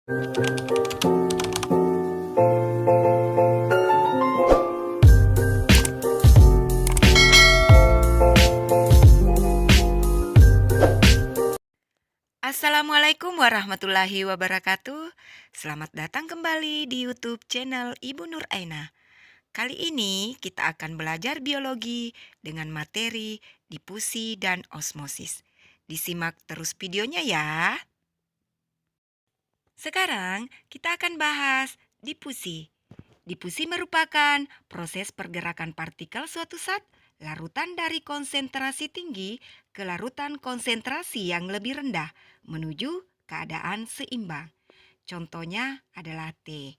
Assalamualaikum warahmatullahi wabarakatuh. Selamat datang kembali di YouTube channel Ibu Nur Aina. Kali ini kita akan belajar biologi dengan materi difusi dan osmosis. Disimak terus videonya ya. Sekarang kita akan bahas difusi. Difusi merupakan proses pergerakan partikel suatu zat larutan dari konsentrasi tinggi ke larutan konsentrasi yang lebih rendah menuju keadaan seimbang. Contohnya adalah teh.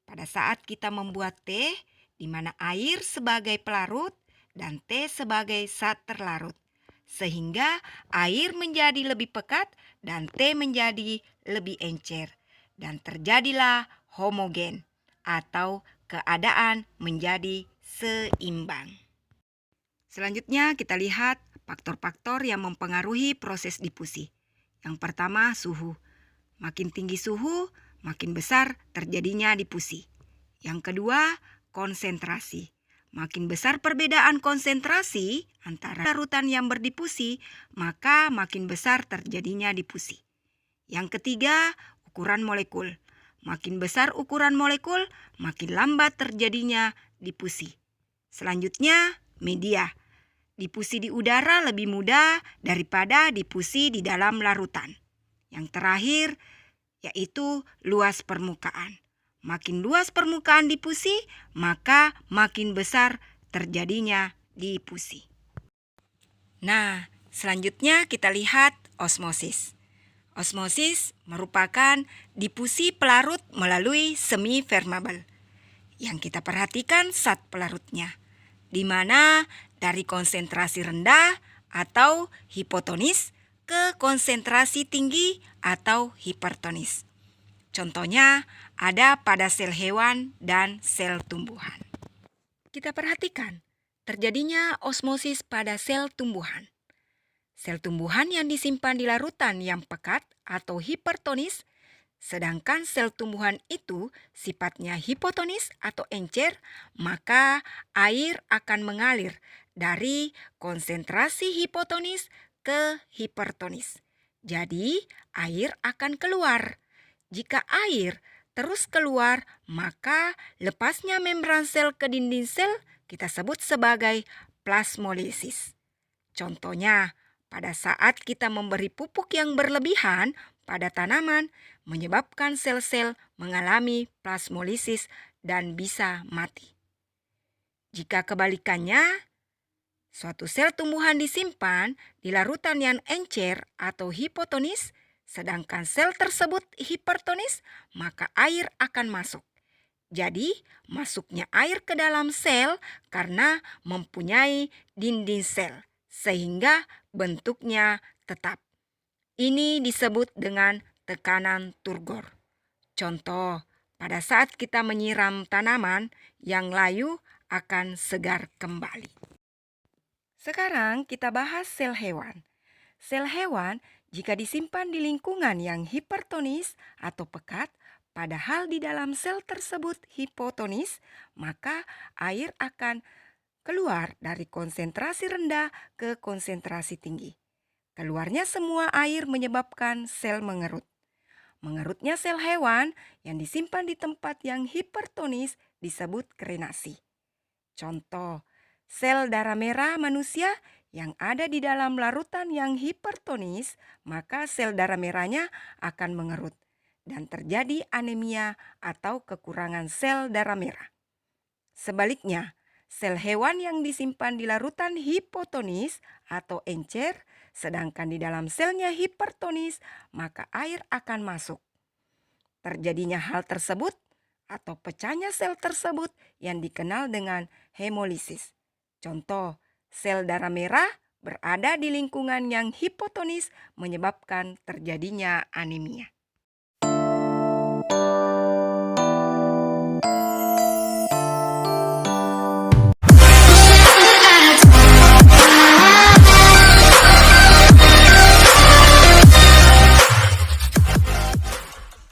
Pada saat kita membuat teh, di mana air sebagai pelarut dan teh sebagai zat terlarut, sehingga air menjadi lebih pekat dan teh menjadi lebih encer, dan terjadilah homogen atau keadaan menjadi seimbang. Selanjutnya kita lihat faktor-faktor yang mempengaruhi proses difusi. Yang pertama, suhu. Makin tinggi suhu, makin besar terjadinya difusi. Yang kedua, konsentrasi. Makin besar perbedaan konsentrasi antara larutan yang berdifusi, maka makin besar terjadinya difusi. Yang ketiga, ukuran molekul. Makin besar ukuran molekul, makin lambat terjadinya difusi. Selanjutnya, media. Difusi di udara lebih mudah daripada difusi di dalam larutan. Yang terakhir, yaitu luas permukaan. Makin luas permukaan difusi, maka makin besar terjadinya difusi. Nah, selanjutnya kita lihat osmosis. Osmosis merupakan difusi pelarut melalui semi permeabel. Yang kita perhatikan zat pelarutnya, di mana dari konsentrasi rendah atau hipotonis ke konsentrasi tinggi atau hipertonis. Contohnya ada pada sel hewan dan sel tumbuhan. Kita perhatikan terjadinya osmosis pada sel tumbuhan. Sel tumbuhan yang disimpan di larutan yang pekat atau hipertonis, sedangkan sel tumbuhan itu sifatnya hipotonis atau encer, maka air akan mengalir dari konsentrasi hipotonis ke hipertonis. Jadi, air akan keluar. Jika air terus keluar, maka lepasnya membran sel ke dinding sel kita sebut sebagai plasmolisis. Contohnya, pada saat kita memberi pupuk yang berlebihan pada tanaman, menyebabkan sel-sel mengalami plasmolisis dan bisa mati. Jika kebalikannya, suatu sel tumbuhan disimpan di larutan yang encer atau hipotonis, sedangkan sel tersebut hipertonis, maka air akan masuk. Jadi, masuknya air ke dalam sel karena mempunyai dinding sel, sehingga bentuknya tetap. Ini disebut dengan tekanan turgor. Contoh, pada saat kita menyiram tanaman yang layu akan segar kembali. Sekarang kita bahas sel hewan. Sel hewan jika disimpan di lingkungan yang hipertonis atau pekat, padahal di dalam sel tersebut hipotonis, maka air akan keluar dari konsentrasi rendah ke konsentrasi tinggi. Keluarnya semua air menyebabkan sel mengerut. Mengerutnya sel hewan yang disimpan di tempat yang hipertonis disebut krenasi. Contoh, sel darah merah manusia yang ada di dalam larutan yang hipertonis, maka sel darah merahnya akan mengerut dan terjadi anemia atau kekurangan sel darah merah. Sebaliknya, sel hewan yang disimpan di larutan hipotonis atau encer, sedangkan di dalam selnya hipertonis, maka air akan masuk. Terjadinya hal tersebut atau pecahnya sel tersebut yang dikenal dengan hemolisis. Contoh, sel darah merah berada di lingkungan yang hipotonis menyebabkan terjadinya anemia.